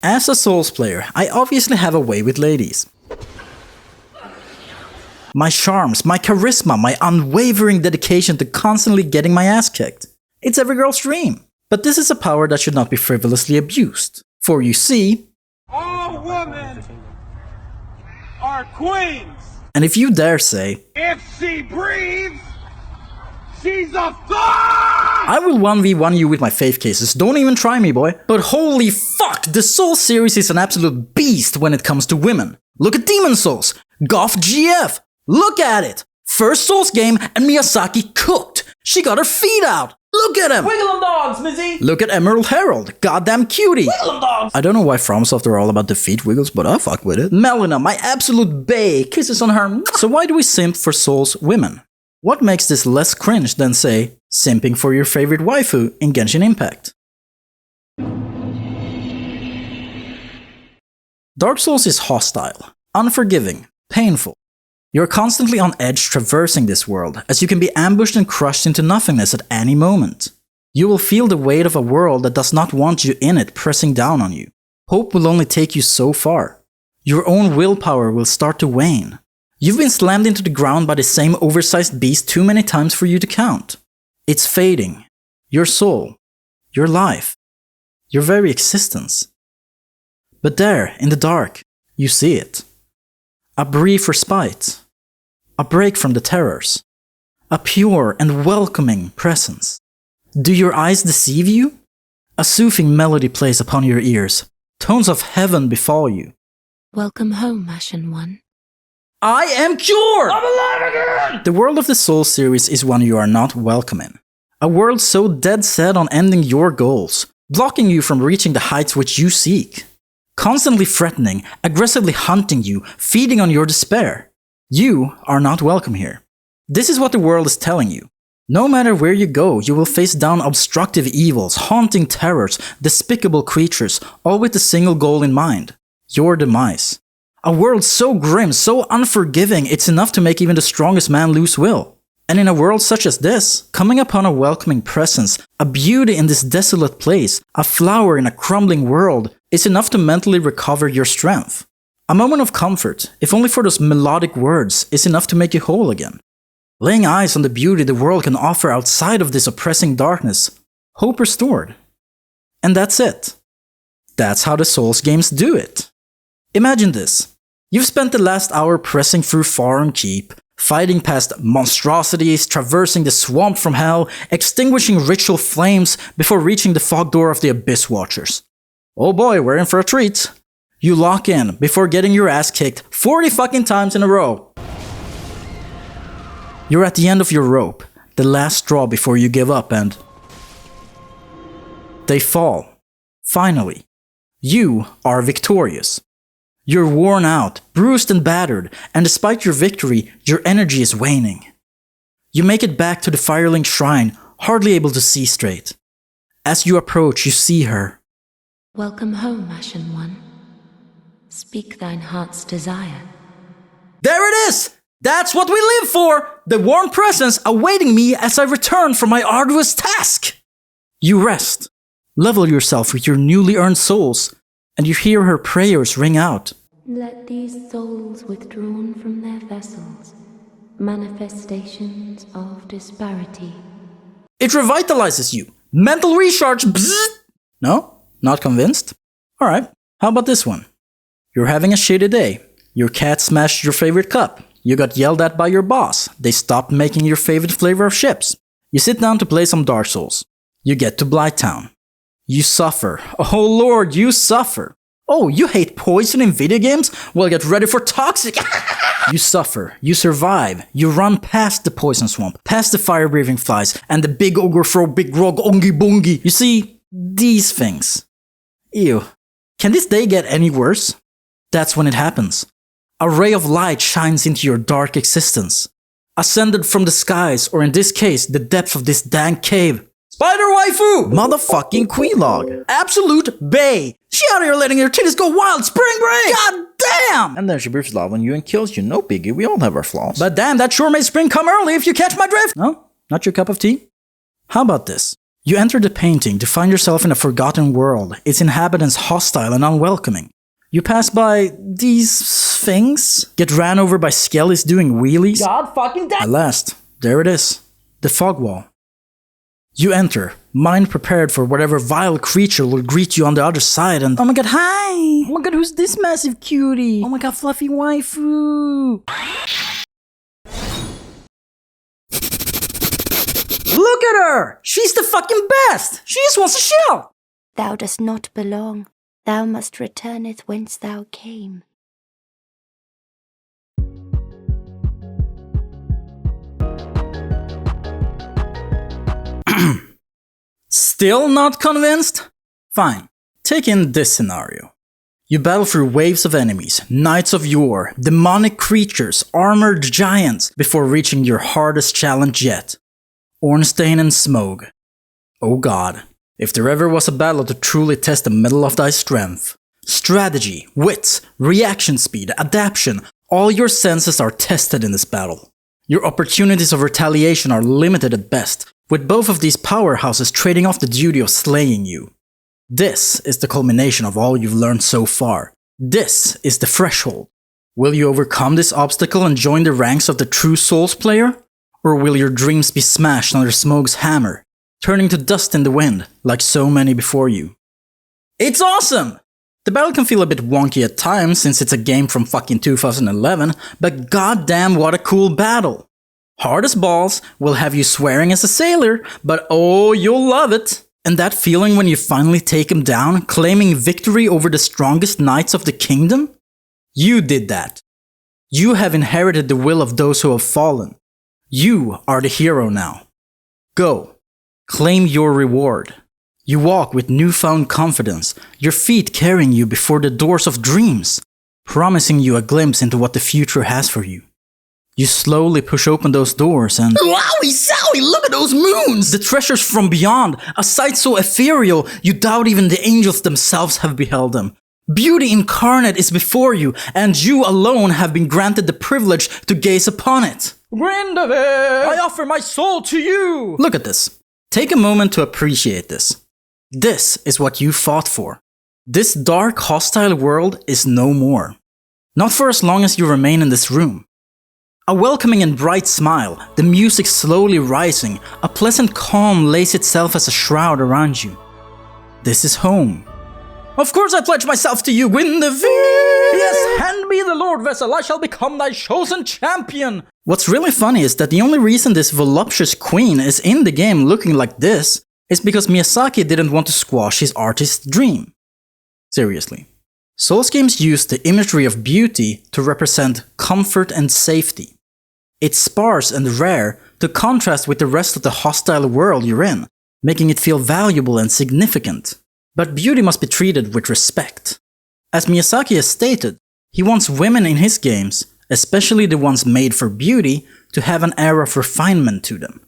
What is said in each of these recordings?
As a Souls player, I obviously have a way with ladies. My charms, my charisma, my unwavering dedication to constantly getting my ass kicked. It's every girl's dream. But this is a power that should not be frivolously abused. For you see, all women are queens. And if you dare say, if she breathes, she's a thought! I will 1v1 you with my faith cases, don't even try me, boy. But holy fuck, the Souls series is an absolute beast when it comes to women. Look at Demon Souls, Goth GF, look at it! First Souls game and Miyazaki cooked. She got her feet out. Look at him! Wiggle 'em dogs, Mizzy! Look at Emerald Herald, goddamn cutie! Wiggle 'em dogs! I don't know why FromSoft are all about the feet wiggles, but I fuck with it. Melina, my absolute bae, kisses on her. So why do we simp for Souls women? What makes this less cringe than, say, simping for your favorite waifu in Genshin Impact? Dark Souls is hostile, unforgiving, painful. You're constantly on edge traversing this world, as you can be ambushed and crushed into nothingness at any moment. You will feel the weight of a world that does not want you in it pressing down on you. Hope will only take you so far. Your own willpower will start to wane. You've been slammed into the ground by the same oversized beast too many times for you to count. It's fading. Your soul. Your life. Your very existence. But there, in the dark, you see it. A brief respite. A break from the terrors. A pure and welcoming presence. Do your eyes deceive you? A soothing melody plays upon your ears. Tones of heaven befall you. Welcome home, Ashen One. I am cured! I'm alive again! The world of the Souls series is one you are not welcome in. A world so dead set on ending your goals, blocking you from reaching the heights which you seek. Constantly threatening, aggressively hunting you, feeding on your despair. You are not welcome here. This is what the world is telling you. No matter where you go, you will face down obstructive evils, haunting terrors, despicable creatures, all with a single goal in mind. Your demise. A world so grim, so unforgiving, it's enough to make even the strongest man lose will. And in a world such as this, coming upon a welcoming presence, a beauty in this desolate place, a flower in a crumbling world, is enough to mentally recover your strength. A moment of comfort, if only for those melodic words, is enough to make you whole again. Laying eyes on the beauty the world can offer outside of this oppressing darkness, hope restored. And that's it. That's how the Souls games do it. Imagine this. You've spent the last hour pressing through Farum Keep, fighting past monstrosities, traversing the swamp from hell, extinguishing ritual flames before reaching the fog door of the Abyss Watchers. Oh boy, we're in for a treat. You lock in before getting your ass kicked 40 fucking times in a row. You're at the end of your rope, the last straw before you give up, and they fall. Finally. You are victorious. You're worn out, bruised and battered, and despite your victory, your energy is waning. You make it back to the Firelink Shrine, hardly able to see straight. As you approach, you see her. Welcome home, Ashen One. Speak thine heart's desire. There it is! That's what we live for! The warm presence awaiting me as I return from my arduous task! You rest, level yourself with your newly earned souls, and you hear her prayers ring out. Let these souls withdrawn from their vessels, manifestations of disparity. It revitalizes you. Mental recharge. Bzzz. No? Not convinced? Alright, how about this one? You're having a shitty day. Your cat smashed your favorite cup. You got yelled at by your boss. They stopped making your favorite flavor of chips. You sit down to play some Dark Souls. You get to Blighttown. You suffer. Oh lord, you suffer. Oh, you hate poison in video games? Well, get ready for toxic. You suffer. You survive. You run past the poison swamp, past the fire-breathing flies, and the big ogre throw big rog ongi bongi. You see, these things. Ew. Can this day get any worse? That's when it happens. A ray of light shines into your dark existence. Ascended from the skies, or in this case, the depths of this dank cave. Spider waifu! Motherfucking Epilogue. Absolute bae. She out here letting her titties go wild. Spring break! God damn! And then she breathes love on you and kills you. No biggie, we all have our flaws. But damn, that sure made spring come early if you catch my drift. No? Not your cup of tea? How about this? You enter the painting to find yourself in a forgotten world, its inhabitants hostile and unwelcoming. You pass by these things, get ran over by skellies doing wheelies. God fucking damn. At last, there it is, the fog wall. You enter, mind prepared for whatever vile creature will greet you on the other side and— oh my god, hi! Oh my god, who's this massive cutie? Oh my god, fluffy waifu! Look at her! She's the fucking best! She just wants to chill! Thou dost not belong. Thou must returneth whence thou came. Still not convinced? Fine. Take in this scenario. You battle through waves of enemies, knights of yore, demonic creatures, armored giants, before reaching your hardest challenge yet. Ornstein and Smough. Oh god, if there ever was a battle to truly test the mettle of thy strength. Strategy, wit, reaction speed, adaptation, all your senses are tested in this battle. Your opportunities of retaliation are limited at best, with both of these powerhouses trading off the duty of slaying you. This is the culmination of all you've learned so far. This is the threshold. Will you overcome this obstacle and join the ranks of the true Souls player? Or will your dreams be smashed under Smough's hammer, turning to dust in the wind, like so many before you? It's awesome! The battle can feel a bit wonky at times since it's a game from fucking 2011, but goddamn what a cool battle! Hard as balls, will have you swearing as a sailor, but oh, you'll love it! And that feeling when you finally take him down, claiming victory over the strongest knights of the kingdom? You did that. You have inherited the will of those who have fallen. You are the hero now. Go. Claim your reward. You walk with newfound confidence, your feet carrying you before the doors of dreams, promising you a glimpse into what the future has for you. You slowly push open those doors and— wowie zowie, look at those moons! The treasures from beyond, a sight so ethereal you doubt even the angels themselves have beheld them. Beauty incarnate is before you, and you alone have been granted the privilege to gaze upon it. Grindavid, I offer my soul to you! Look at this. Take a moment to appreciate this. This is what you fought for. This dark, hostile world is no more. Not for as long as you remain in this room. A welcoming and bright smile, the music slowly rising, a pleasant calm lays itself as a shroud around you. This is home. Of course I pledge myself to you, Grindavid! Yes, hand me the Lord Vessel, I shall become thy chosen champion! What's really funny is that the only reason this voluptuous queen is in the game looking like this is because Miyazaki didn't want to squash his artist's dream. Seriously. Souls games use the imagery of beauty to represent comfort and safety. It's sparse and rare to contrast with the rest of the hostile world you're in, making it feel valuable and significant. But beauty must be treated with respect. As Miyazaki has stated, he wants women in his games, especially the ones made for beauty, to have an air of refinement to them.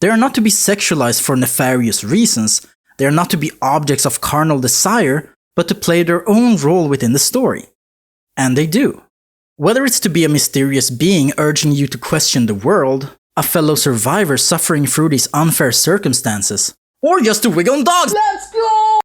They are not to be sexualized for nefarious reasons, they are not to be objects of carnal desire, but to play their own role within the story. And they do. Whether it's to be a mysterious being urging you to question the world, a fellow survivor suffering through these unfair circumstances, or just to wiggle on dogs. Let's go!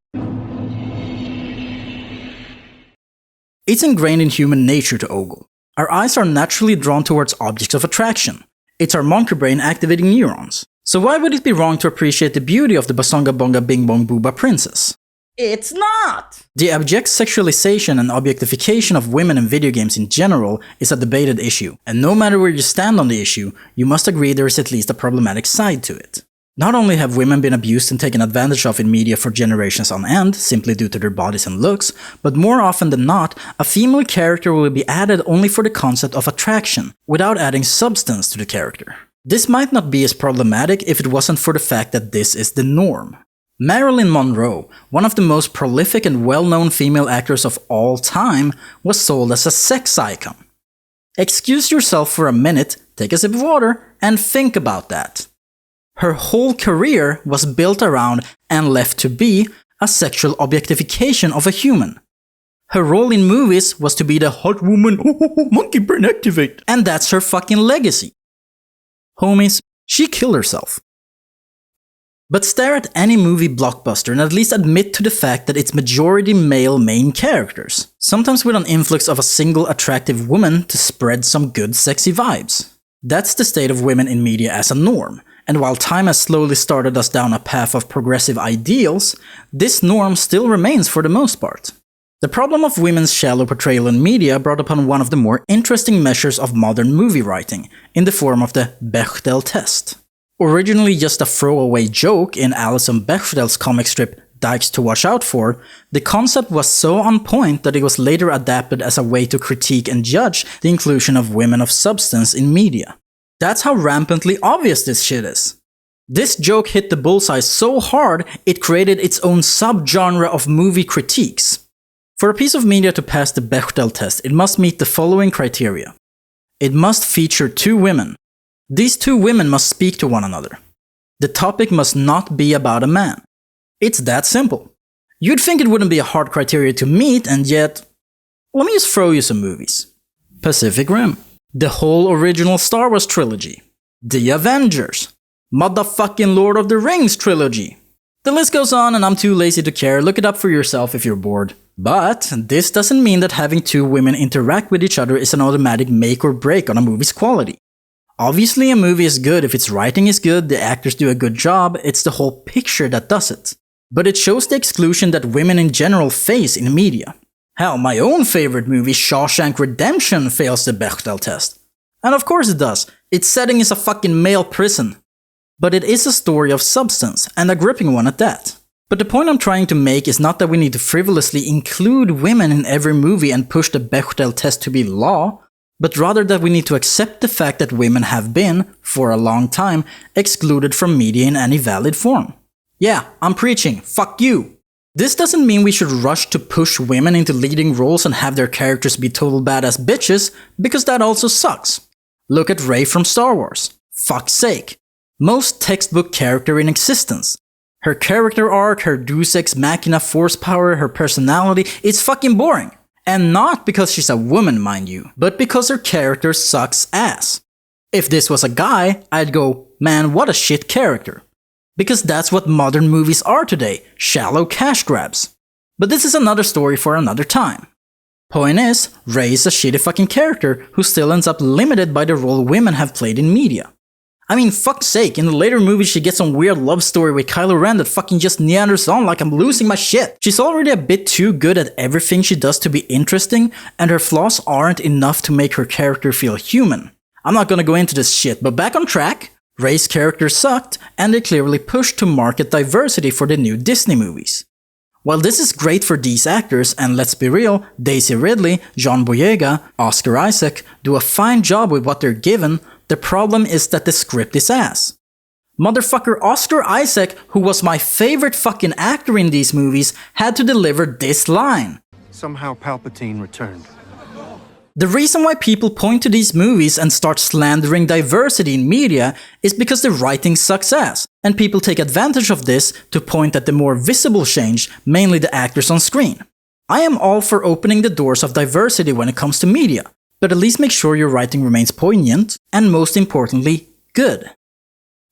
It's ingrained in human nature to ogle. Our eyes are naturally drawn towards objects of attraction. It's our monkey brain activating neurons. So why would it be wrong to appreciate the beauty of the Basonga Bonga Bing Bong Booba princess? It's not! The abject sexualization and objectification of women in video games in general is a debated issue, and no matter where you stand on the issue, you must agree there is at least a problematic side to it. Not only have women been abused and taken advantage of in media for generations on end, simply due to their bodies and looks, but more often than not, a female character will be added only for the concept of attraction, without adding substance to the character. This might not be as problematic if it wasn't for the fact that this is the norm. Marilyn Monroe, one of the most prolific and well-known female actors of all time, was sold as a sex icon. Excuse yourself for a minute, take a sip of water, and think about that. Her whole career was built around and left to be a sexual objectification of a human. Her role in movies was to be the hot woman, monkey brain activate, and that's her fucking legacy. Homies, she killed herself. But stare at any movie blockbuster and at least admit to the fact that it's majority male main characters, sometimes with an influx of a single attractive woman to spread some good sexy vibes. That's the state of women in media as a norm, and while time has slowly started us down a path of progressive ideals, this norm still remains for the most part. The problem of women's shallow portrayal in media brought upon one of the more interesting measures of modern movie writing, in the form of the Bechdel test. Originally just a throwaway joke in Alison Bechdel's comic strip Dykes to Watch Out For, the concept was so on point that it was later adapted as a way to critique and judge the inclusion of women of substance in media. That's how rampantly obvious this shit is. This joke hit the bullseye so hard, it created its own subgenre of movie critiques. For a piece of media to pass the Bechdel test, it must meet the following criteria. It must feature two women. These two women must speak to one another. The topic must not be about a man. It's that simple. You'd think it wouldn't be a hard criteria to meet, and yet... Let me just throw you some movies. Pacific Rim. The whole original Star Wars trilogy. The Avengers. Motherfucking Lord of the Rings trilogy. The list goes on and I'm too lazy to care, look it up for yourself if you're bored. But this doesn't mean that having two women interact with each other is an automatic make or break on a movie's quality. Obviously a movie is good if its writing is good, the actors do a good job, it's the whole picture that does it. But it shows the exclusion that women in general face in media. Hell, my own favorite movie, Shawshank Redemption, fails the Bechdel test. And of course it does, its setting is a fucking male prison. But it is a story of substance, and a gripping one at that. But the point I'm trying to make is not that we need to frivolously include women in every movie and push the Bechdel test to be law, but rather that we need to accept the fact that women have been, for a long time, excluded from media in any valid form. Yeah, I'm preaching, fuck you! This doesn't mean we should rush to push women into leading roles and have their characters be total badass bitches, because that also sucks. Look at Rey from Star Wars. Fuck's sake. Most textbook character in existence. Her character arc, her deus ex machina force power, her personality, it's fucking boring. And not because she's a woman, mind you, but because her character sucks ass. If this was a guy, I'd go, man, what a shit character. Because that's what modern movies are today, shallow cash grabs. But this is another story for another time. Point is, Rey is a shitty fucking character who still ends up limited by the role women have played in media. I mean, fuck's sake, in the later movies she gets some weird love story with Kylo Ren that fucking just neanders on like I'm losing my shit. She's already a bit too good at everything she does to be interesting, and her flaws aren't enough to make her character feel human. I'm not gonna go into this shit, but back on track, Rey's character sucked, and they clearly pushed to market diversity for the new Disney movies. While this is great for these actors, and let's be real, Daisy Ridley, John Boyega, Oscar Isaac do a fine job with what they're given, the problem is that the script is ass. Motherfucker Oscar Isaac, who was my favorite fucking actor in these movies, had to deliver this line. Somehow Palpatine returned. The reason why people point to these movies and start slandering diversity in media is because the writing sucks ass, and people take advantage of this to point at the more visible change, mainly the actors on screen. I am all for opening the doors of diversity when it comes to media, but at least make sure your writing remains poignant, and most importantly, good.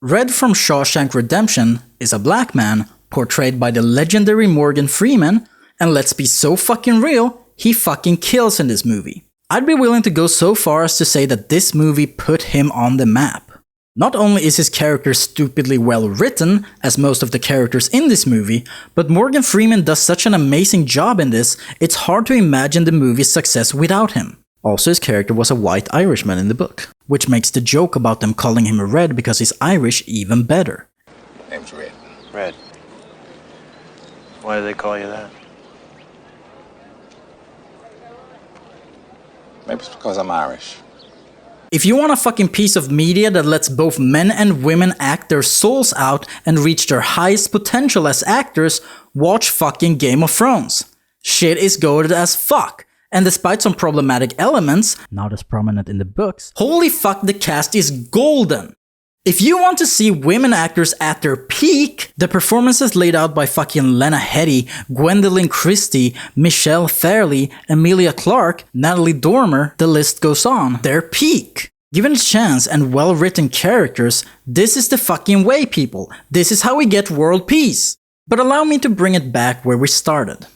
Red from Shawshank Redemption is a black man, portrayed by the legendary Morgan Freeman, and let's be so fucking real, he fucking kills in this movie. I'd be willing to go so far as to say that this movie put him on the map. Not only is his character stupidly well written, as most of the characters in this movie, but Morgan Freeman does such an amazing job in this, it's hard to imagine the movie's success without him. Also, his character was a white Irishman in the book, which makes the joke about them calling him Red because he's Irish even better. Name's Red. Red. Why do they call you that? Maybe it's because I'm Irish. If you want a fucking piece of media that lets both men and women act their souls out and reach their highest potential as actors, watch fucking Game of Thrones. Shit is goated as fuck. And despite some problematic elements, not as prominent in the books, holy fuck, the cast is golden. If you want to see women actors at their peak, the performances laid out by fucking Lena Headey, Gwendolyn Christie, Michelle Fairley, Emilia Clarke, Natalie Dormer, the list goes on, their peak. Given a chance and well-written characters, this is the fucking way, people. This is how we get world peace. But allow me to bring it back where we started.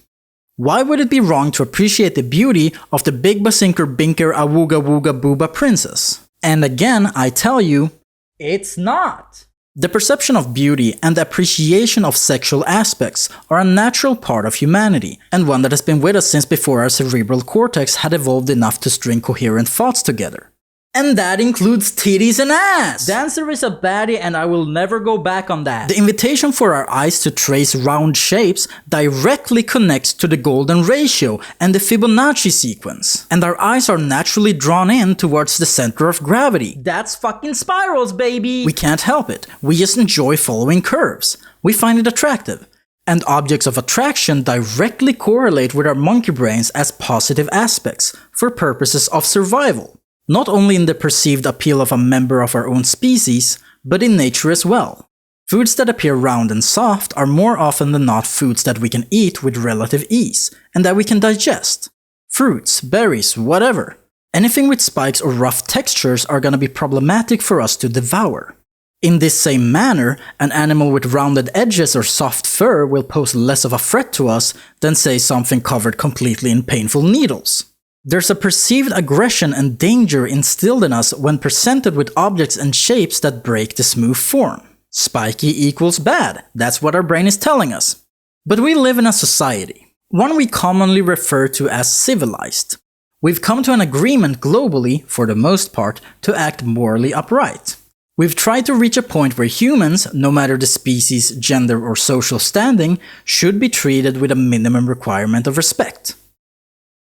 Why would it be wrong to appreciate the beauty of the Big Basinker Binker Awooga Wooga Booba princess? And again, I tell you, It's not. the perception of beauty and the appreciation of sexual aspects are a natural part of humanity, and one that has been with us since before our cerebral cortex had evolved enough to string coherent thoughts together. And that includes titties and ass! Dancer is a baddie and I will never go back on that. The invitation for our eyes to trace round shapes directly connects to the golden ratio and the Fibonacci sequence, and our eyes are naturally drawn in towards the center of gravity. That's fucking spirals, baby! We can't help it, we just enjoy following curves. We find it attractive. And objects of attraction directly correlate with our monkey brains as positive aspects, for purposes of survival. Not only in the perceived appeal of a member of our own species, but in nature as well. Foods that appear round and soft are more often than not foods that we can eat with relative ease, and that we can digest. Fruits, berries, whatever. Anything with spikes or rough textures are gonna be problematic for us to devour. In this same manner, an animal with rounded edges or soft fur will pose less of a threat to us than, say, something covered completely in painful needles. There's a perceived aggression and danger instilled in us when presented with objects and shapes that break the smooth form. Spiky equals bad, that's what our brain is telling us. But we live in a society, one we commonly refer to as civilized. We've come to an agreement globally, for the most part, to act morally upright. We've tried to reach a point where humans, no matter the species, gender, or social standing, should be treated with a minimum requirement of respect.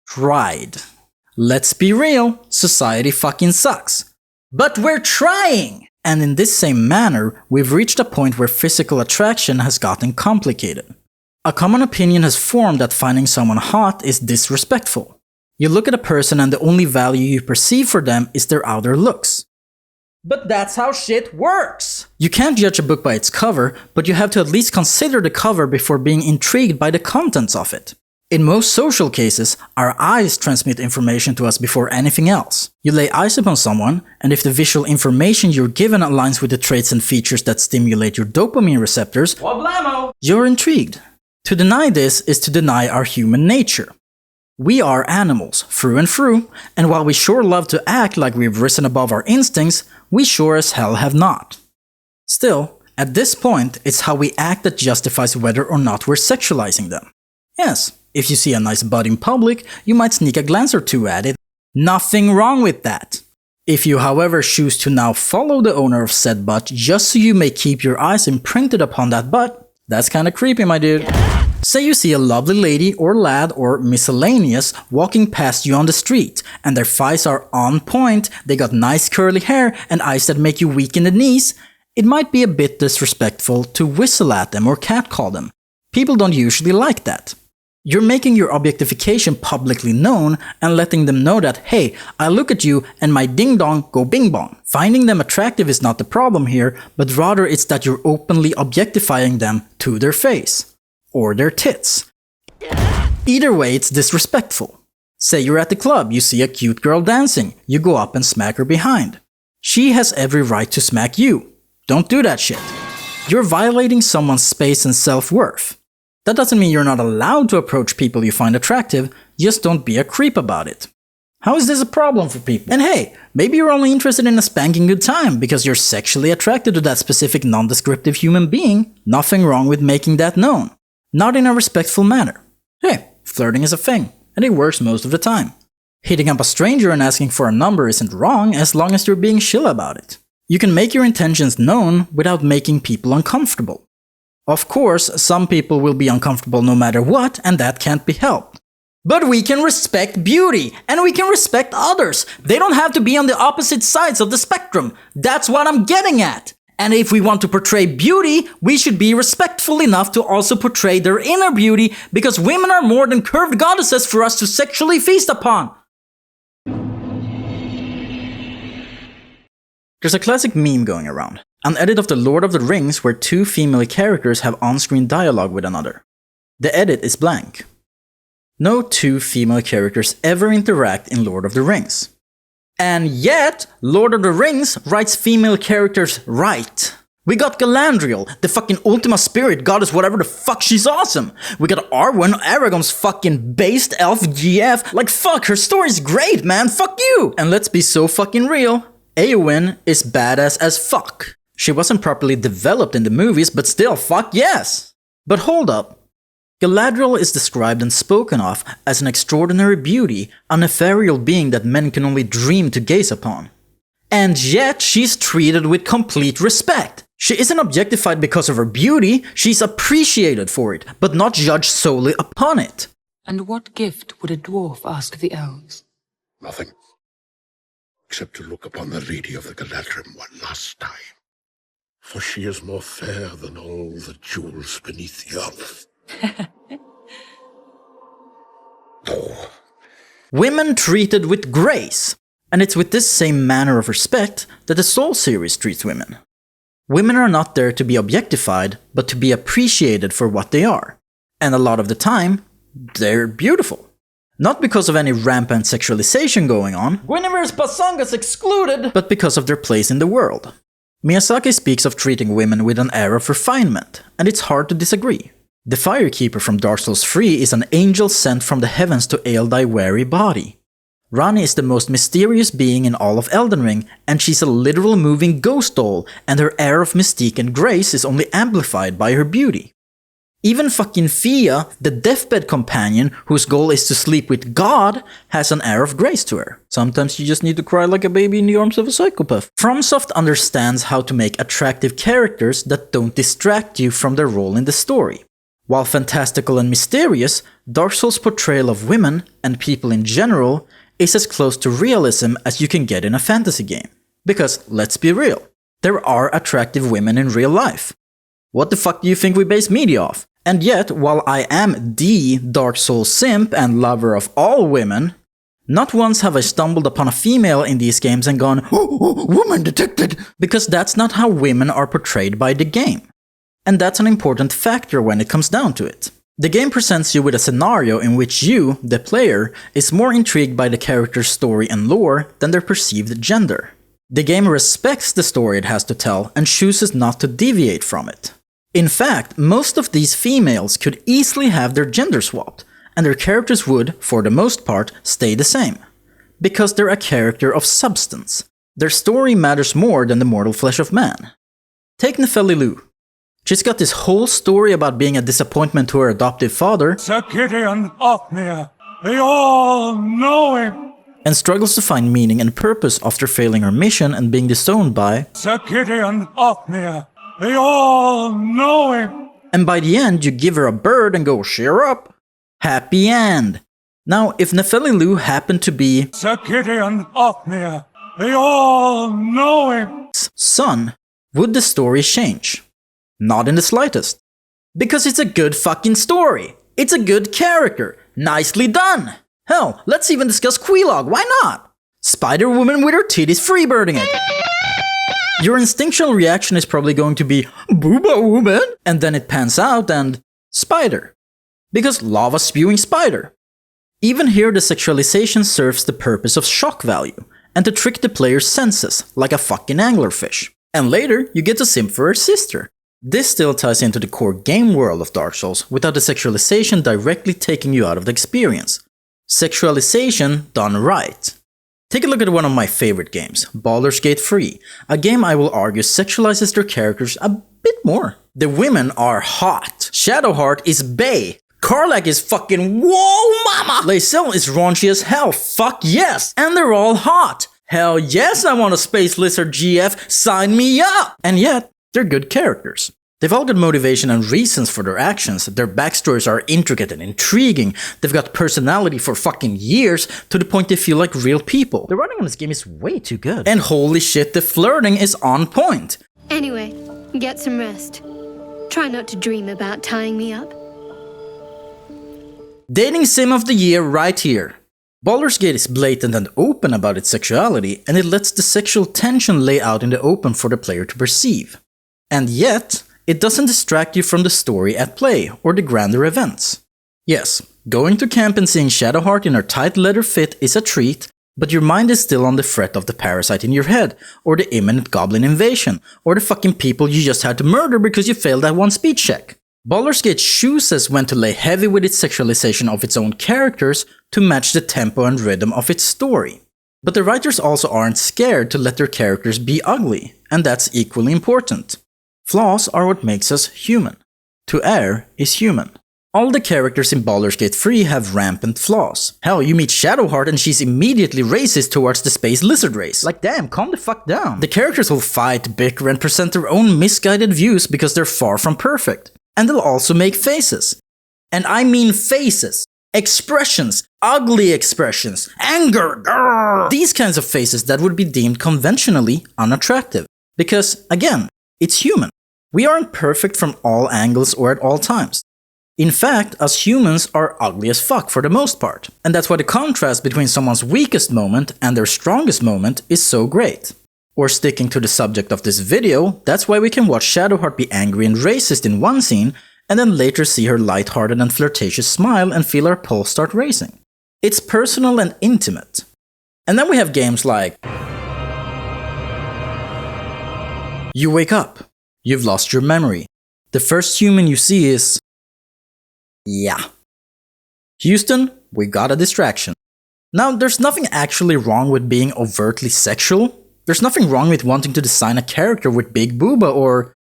Tried. Let's be real, society fucking sucks. But we're trying! And in this same manner, we've reached a point where physical attraction has gotten complicated. A common opinion has formed that finding someone hot is disrespectful. You look at a person and the only value you perceive for them is their outer looks. But that's how shit works! You can't judge a book by its cover, but you have to at least consider the cover before being intrigued by the contents of it. In most social cases, our eyes transmit information to us before anything else. You lay eyes upon someone, and if the visual information you're given aligns with the traits and features that stimulate your dopamine receptors, Wablamo! You're intrigued. To deny this is to deny our human nature. We are animals, through and through, and while we sure love to act like we've risen above our instincts, we sure as hell have not. Still, at this point, it's how we act that justifies whether or not we're sexualizing them. Yes, if you see a nice butt in public, you might sneak a glance or two at it. Nothing wrong with that. If you, however, choose to now follow the owner of said butt just so you may keep your eyes imprinted upon that butt, that's kinda creepy, my dude. Say you see a lovely lady or lad or miscellaneous walking past you on the street, and their thighs are on point, they got nice curly hair and eyes that make you weak in the knees, it might be a bit disrespectful to whistle at them or catcall them. People don't usually like that. You're making your objectification publicly known and letting them know that, hey, I look at you and my ding-dong go bing-bong. Finding them attractive is not the problem here, but rather it's that you're openly objectifying them to their face. Or their tits. Either way, it's disrespectful. Say you're at the club, you see a cute girl dancing, you go up and smack her behind. She has every right to smack you. Don't do that shit. You're violating someone's space and self-worth. That doesn't mean you're not allowed to approach people you find attractive, just don't be a creep about it. How is this a problem for people? And hey, maybe you're only interested in a spanking good time because you're sexually attracted to that specific non-descriptive human being. Nothing wrong with making that known. Not in a respectful manner. Hey, flirting is a thing, and it works most of the time. Hitting up a stranger and asking for a number isn't wrong as long as you're being chill about it. You can make your intentions known without making people uncomfortable. Of course, some people will be uncomfortable no matter what, and that can't be helped. But we can respect beauty, and we can respect others. They don't have to be on the opposite sides of the spectrum. That's what I'm getting at. And if we want to portray beauty, we should be respectful enough to also portray their inner beauty, because women are more than curved goddesses for us to sexually feast upon. There's a classic meme going around. An edit of The Lord of the Rings where two female characters have on-screen dialogue with another. The edit is blank. No two female characters ever interact in Lord of the Rings. And yet, Lord of the Rings writes female characters right. We got Galadriel, the fucking Ultima Spirit goddess, whatever the fuck, she's awesome. We got Arwen, Aragorn's fucking based elf GF. Like, fuck, her story's great, man, fuck you! And let's be so fucking real, Eowyn is badass as fuck. She wasn't properly developed in the movies, but still, fuck yes! But hold up. Galadriel is described and spoken of as an extraordinary beauty, an ethereal being that men can only dream to gaze upon. And yet, she's treated with complete respect. She isn't objectified because of her beauty, she's appreciated for it, but not judged solely upon it. And what gift would a dwarf ask the elves? Nothing. Except to look upon the lady of the Galadrim one last time. For she is more fair than all the jewels beneath the earth. Oh. Women treated with grace. And it's with this same manner of respect that the Souls series treats women. Women are not there to be objectified, but to be appreciated for what they are. And a lot of the time, they're beautiful. Not because of any rampant sexualization going on, Guinevere's Pasangas excluded, but because of their place in the world. Miyazaki speaks of treating women with an air of refinement, and it's hard to disagree. The Firekeeper from Dark Souls 3 is an angel sent from the heavens to ail thy weary body. Ranni is the most mysterious being in all of Elden Ring, and she's a literal moving ghost doll, and her air of mystique and grace is only amplified by her beauty. Even fucking Fia, the deathbed companion, whose goal is to sleep with God, has an air of grace to her. Sometimes you just need to cry like a baby in the arms of a psychopath. FromSoft understands how to make attractive characters that don't distract you from their role in the story. While fantastical and mysterious, Dark Souls' portrayal of women, and people in general, is as close to realism as you can get in a fantasy game. Because, let's be real, there are attractive women in real life. What the fuck do you think we base media off? And yet, while I am the Dark Souls simp and lover of all women, not once have I stumbled upon a female in these games and gone, "Oh, woman detected!" Because that's not how women are portrayed by the game. And that's an important factor when it comes down to it. The game presents you with a scenario in which you, the player, is more intrigued by the character's story and lore than their perceived gender. The game respects the story it has to tell and chooses not to deviate from it. In fact, most of these females could easily have their gender swapped, and their characters would, for the most part, stay the same. Because they're a character of substance. Their story matters more than the mortal flesh of man. Take Nepheli. She's got this whole story about being a disappointment to her adoptive father, Sir Gideon Othmere, they all know him. And struggles to find meaning and purpose after failing her mission and being disowned by Sir Gideon Othmere, they all know him. And by the end, you give her a bird and go, cheer up. Happy end. Now, if Nepheli happened to be Sir Gideon Othmere, they all know him. Son, would the story change? Not in the slightest. Because it's a good fucking story. It's a good character. Nicely done. Hell, let's even discuss Epilogue, why not? Spider-Woman with her titties freebirding it. Your instinctual reaction is probably going to be, Booba woman, and then it pans out and spider. Because lava spewing spider. Even here the sexualization serves the purpose of shock value, and to trick the player's senses, like a fucking anglerfish. And later, you get to simp for her sister. This still ties into the core game world of Dark Souls without the sexualization directly taking you out of the experience. Sexualization done right. Take a look at one of my favorite games, Baldur's Gate 3, a game I will argue sexualizes their characters a bit more. The women are hot. Shadowheart is bae. Karlach is fucking whoa mama! Lae'zel is raunchy as hell, fuck yes! And they're all hot! Hell yes, I want a Space Lizard GF, sign me up! And yet, they're good characters. They've all got motivation and reasons for their actions, their backstories are intricate and intriguing, they've got personality for fucking years, to the point they feel like real people. The writing on this game is way too good. And holy shit, the flirting is on point. Anyway, get some rest. Try not to dream about tying me up. Dating sim of the year right here. Baldur's Gate is blatant and open about its sexuality, and it lets the sexual tension lay out in the open for the player to perceive. And yet, it doesn't distract you from the story at play, or the grander events. Yes, going to camp and seeing Shadowheart in her tight leather fit is a treat, But your mind is still on the threat of the parasite in your head, or the imminent goblin invasion, or the fucking people you just had to murder because you failed that one speech check. Baldur's Gate chooses when to lay heavy with its sexualization of its own characters to match the tempo and rhythm of its story. But the writers also aren't scared to let their characters be ugly, and that's equally important. Flaws are what makes us human. To err is human. All the characters in Baldur's Gate 3 have rampant flaws. Hell, you meet Shadowheart and she's immediately racist towards the space lizard race. Like damn, calm the fuck down. The characters will fight, bicker and present their own misguided views because they're far from perfect. And they'll also make faces. And I mean faces. Expressions. Ugly expressions. Anger. Grrr. These kinds of faces that would be deemed conventionally unattractive. Because, again, it's human. We aren't perfect from all angles or at all times. In fact, us humans are ugly as fuck for the most part. And that's why the contrast between someone's weakest moment and their strongest moment is so great. Or sticking to the subject of this video, that's why we can watch Shadowheart be angry and racist in one scene, and then later see her lighthearted and flirtatious smile and feel our pulse start racing. It's personal and intimate. And then we have games like you wake up. You've lost your memory. The first human you see is... yeah. Houston, we got a distraction. Now, there's nothing actually wrong with being overtly sexual. There's nothing wrong with wanting to design a character with big booba or,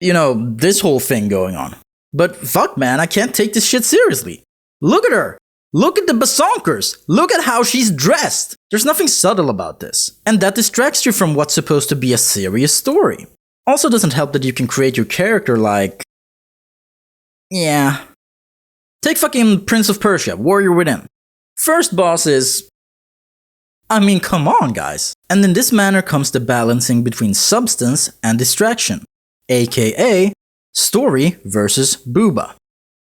this whole thing going on. But fuck man, I can't take this shit seriously. Look at her! Look at the basonkers! Look at how she's dressed! There's nothing subtle about this. And that distracts you from what's supposed to be a serious story. Also doesn't help that you can create your character like... yeah. Take fucking Prince of Persia, Warrior Within. First boss is... I mean, come on guys. And in this manner comes the balancing between substance and distraction. AKA, story versus booba.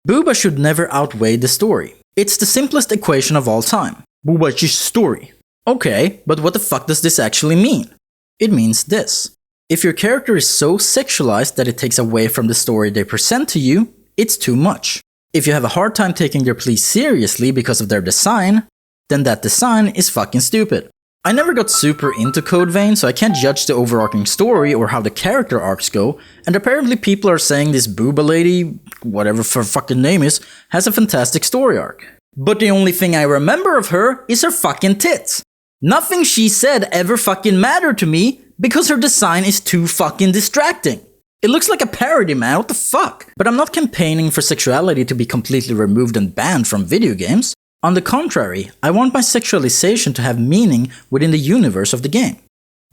Booba should never outweigh the story. It's the simplest equation of all time. Booba is just story. Okay, but what the fuck does this actually mean? It means this. If your character is so sexualized that it takes away from the story they present to you, it's too much. If you have a hard time taking their plea seriously because of their design, then that design is fucking stupid. I never got super into Code Vein, so I can't judge the overarching story or how the character arcs go, and apparently people are saying this booba lady, whatever her fucking name is, has a fantastic story arc. But the only thing I remember of her is her fucking tits. Nothing she said ever fucking mattered to me because her design is too fucking distracting. It looks like a parody, man, what the fuck? But I'm not campaigning for sexuality to be completely removed and banned from video games. On the contrary, I want my sexualization to have meaning within the universe of the game.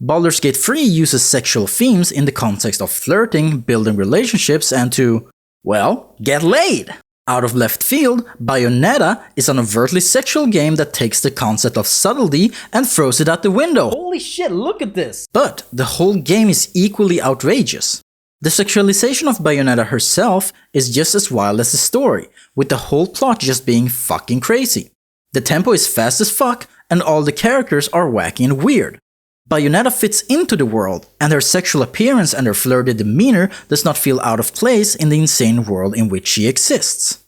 Baldur's Gate 3 uses sexual themes in the context of flirting, building relationships, and to, well, get laid. Out of left field, Bayonetta is an overtly sexual game that takes the concept of subtlety and throws it out the window. Holy shit, look at this! But the whole game is equally outrageous. The sexualization of Bayonetta herself is just as wild as the story, with the whole plot just being fucking crazy. The tempo is fast as fuck, and all the characters are wacky and weird. Bayonetta fits into the world, and her sexual appearance and her flirty demeanor does not feel out of place in the insane world in which she exists.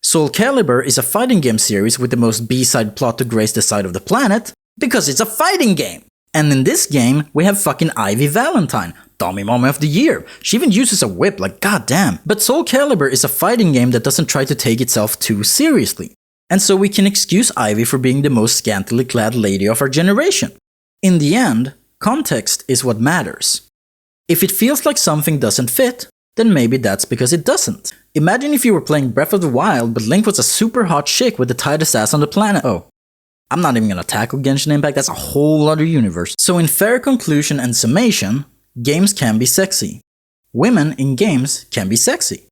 Soul Calibur is a fighting game series with the most B-side plot to grace the side of the planet, because it's a fighting game! And in this game, we have fucking Ivy Valentine, Dummy Mommy of the Year. She even uses a whip, like goddamn. But Soul Calibur is a fighting game that doesn't try to take itself too seriously. And so we can excuse Ivy for being the most scantily clad lady of our generation. In the end, context is what matters. If it feels like something doesn't fit, then maybe that's because it doesn't. Imagine if you were playing Breath of the Wild, but Link was a super hot chick with the tightest ass on the planet. Oh. I'm not even gonna tackle Genshin Impact, that's a whole other universe. So in fair conclusion and summation, games can be sexy. Women in games can be sexy.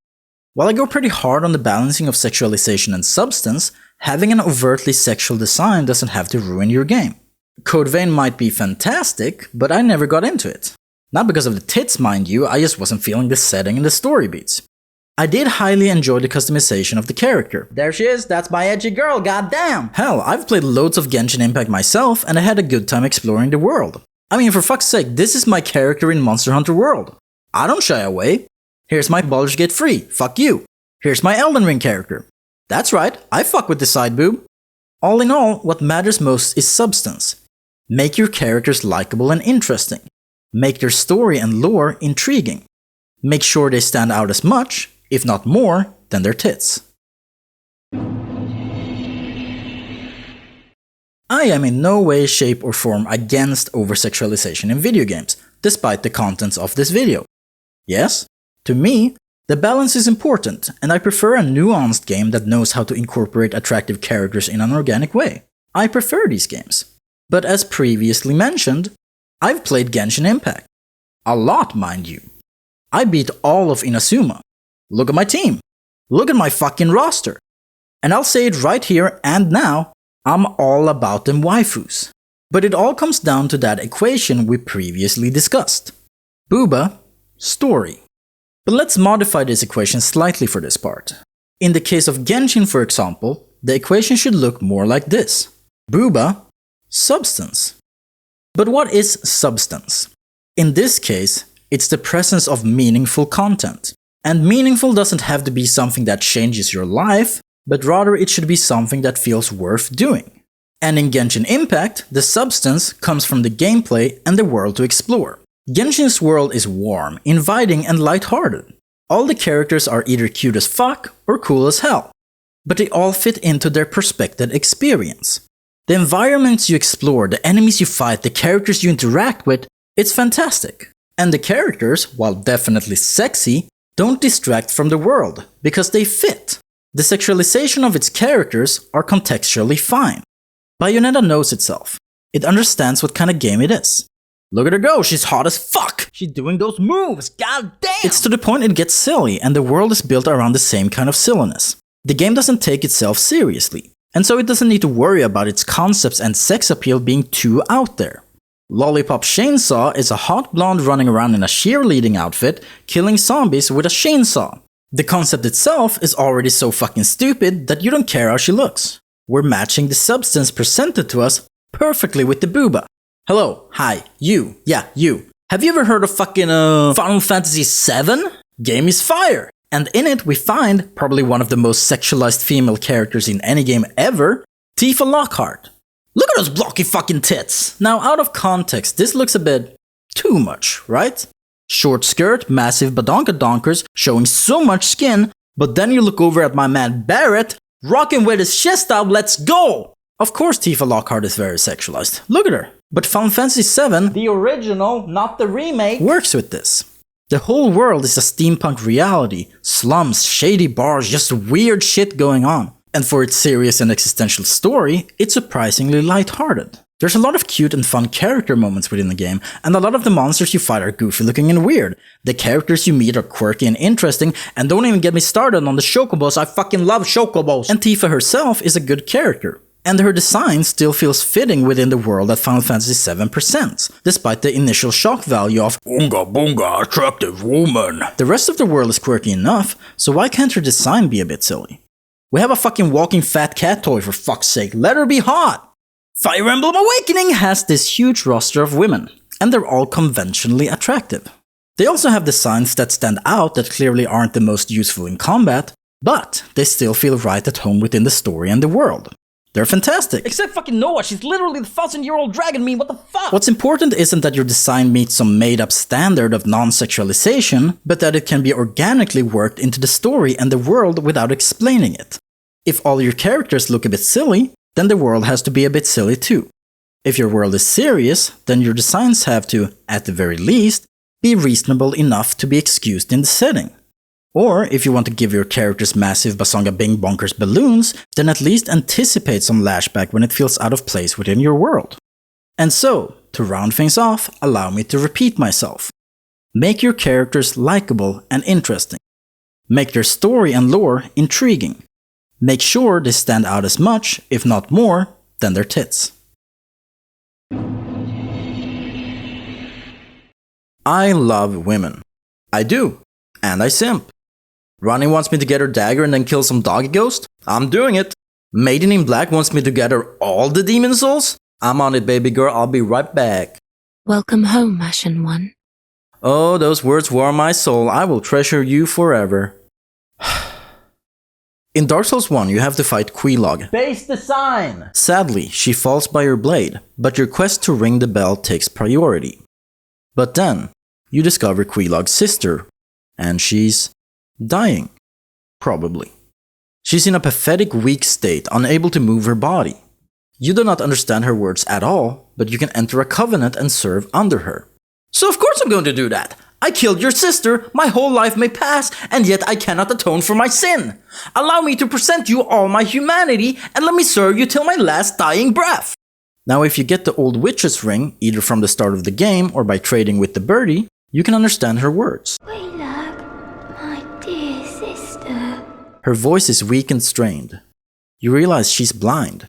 While I go pretty hard on the balancing of sexualization and substance, having an overtly sexual design doesn't have to ruin your game. Code Vein might be fantastic, but I never got into it. Not because of the tits, mind you, I just wasn't feeling the setting and the story beats. I did highly enjoy the customization of the character. There she is, that's my edgy girl, goddamn! Hell, I've played loads of Genshin Impact myself, and I had a good time exploring the world. I mean, for fuck's sake, this is my character in Monster Hunter World. I don't shy away. Here's my Baldur's Gate 3, fuck you. Here's my Elden Ring character. That's right, I fuck with the side boob. All in all, what matters most is substance. Make your characters likable and interesting. Make their story and lore intriguing. Make sure they stand out as much, if not more, than their tits. I am in no way, shape or form against over-sexualization in video games, despite the contents of this video. Yes, to me, the balance is important, and I prefer a nuanced game that knows how to incorporate attractive characters in an organic way. I prefer these games. But as previously mentioned, I've played Genshin Impact. A lot, mind you. I beat all of Inazuma. Look at my team. Look at my fucking roster. And I'll say it right here and now, I'm all about them waifus. But it all comes down to that equation we previously discussed. Booba, story. But let's modify this equation slightly for this part. In the case of Genshin, for example, the equation should look more like this. Booba, substance. But what is substance? In this case, it's the presence of meaningful content. And meaningful doesn't have to be something that changes your life, but rather it should be something that feels worth doing. And in Genshin Impact, the substance comes from the gameplay and the world to explore. Genshin's world is warm, inviting and lighthearted. All the characters are either cute as fuck or cool as hell, but they all fit into their perspective experience. The environments you explore, the enemies you fight, the characters you interact with, it's fantastic. And the characters, while definitely sexy, don't distract from the world, because they fit. The sexualization of its characters are contextually fine. Bayonetta knows itself. It understands what kind of game it is. Look at her go, she's hot as fuck! She's doing those moves, god damn! It's to the point it gets silly, and the world is built around the same kind of silliness. The game doesn't take itself seriously, and so it doesn't need to worry about its concepts and sex appeal being too out there. Lollipop Chainsaw is a hot blonde running around in a cheerleading outfit, killing zombies with a chainsaw. The concept itself is already so fucking stupid that you don't care how she looks. We're matching the substance presented to us perfectly with the booba. Hello, hi, you, yeah, you. Have you ever heard of fucking Final Fantasy VII? Game is fire! And in it we find probably one of the most sexualized female characters in any game ever, Tifa Lockhart. Look at those blocky fucking tits! Now out of context, this looks a bit too much, right? Short skirt, massive badonkers showing so much skin, but then you look over at my man Barret, rocking with his chest out, let's go! Of course Tifa Lockhart is very sexualized, look at her. But Final Fantasy VII, The original, not the remake, works with this. The whole world is a steampunk reality, slums, shady bars, just weird shit going on. And for its serious and existential story, it's surprisingly lighthearted. There's a lot of cute and fun character moments within the game, and a lot of the monsters you fight are goofy looking and weird. The characters you meet are quirky and interesting, and don't even get me started on the chocobos, I fucking love chocobos! And Tifa herself is a good character. And her design still feels fitting within the world that Final Fantasy VII presents, despite the initial shock value of "Oonga boonga, attractive woman." The rest of the world is quirky enough, so why can't her design be a bit silly? We have a fucking walking fat cat toy for fuck's sake, let her be hot! Fire Emblem Awakening has this huge roster of women, and they're all conventionally attractive. They also have designs that stand out that clearly aren't the most useful in combat, but they still feel right at home within the story and the world. They're fantastic. Except fucking Noah, she's literally the 1,000-year-old dragon meme, what the fuck? What's important isn't that your design meets some made-up standard of non-sexualization, but that it can be organically worked into the story and the world without explaining it. If all your characters look a bit silly, then the world has to be a bit silly too. If your world is serious, then your designs have to, at the very least, be reasonable enough to be excused in the setting. Or, if you want to give your characters massive Basonga Bing Bonkers balloons, then at least anticipate some lashback when it feels out of place within your world. And so, to round things off, allow me to repeat myself. Make your characters likable and interesting. Make their story and lore intriguing. Make sure they stand out as much, if not more, than their tits. I love women. I do. And I simp. Ronnie wants me to get her dagger and then kill some doggy ghost? I'm doing it. Maiden in Black wants me to gather all the demon souls? I'm on it, baby girl. I'll be right back. Welcome home, Ashen One. Oh, those words warm my soul. I will treasure you forever. In Dark Souls 1, you have to fight Epilogue. Base design! Sadly, she falls by your blade, but your quest to ring the bell takes priority. But then, you discover Epilogue's sister, and she's dying. Probably. She's in a pathetic weak state, unable to move her body. You do not understand her words at all, but you can enter a covenant and serve under her. So of course I'm going to do that! I killed your sister, my whole life may pass, and yet I cannot atone for my sin. Allow me to present you all my humanity, and let me serve you till my last dying breath. Now if you get the old witch's ring, either from the start of the game or by trading with the birdie, you can understand her words. Epilogue, my dear sister. Her voice is weak and strained. You realize she's blind.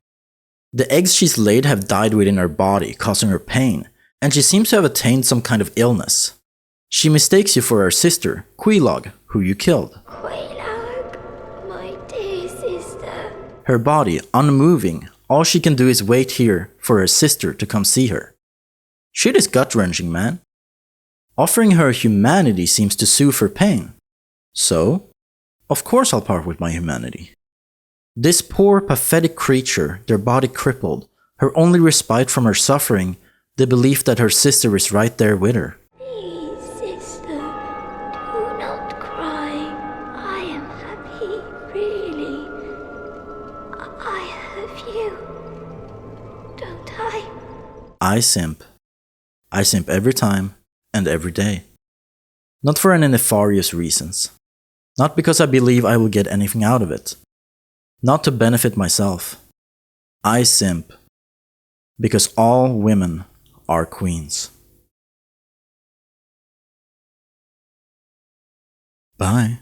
The eggs she's laid have died within her body, causing her pain, and she seems to have attained some kind of illness. She mistakes you for her sister, Epilogue, who you killed. Epilogue, my dear sister. Her body, unmoving, all she can do is wait here for her sister to come see her. Shit is gut-wrenching, man. Offering her humanity seems to soothe her pain. So, of course I'll part with my humanity. This poor, pathetic creature, their body crippled, her only respite from her suffering, the belief that her sister is right there with her. Please, sister, do not cry. I am happy, really. I have you, don't I? I simp. I simp every time and every day. Not for any nefarious reasons. Not because I believe I will get anything out of it. Not to benefit myself. I simp because all women are queens. Bye.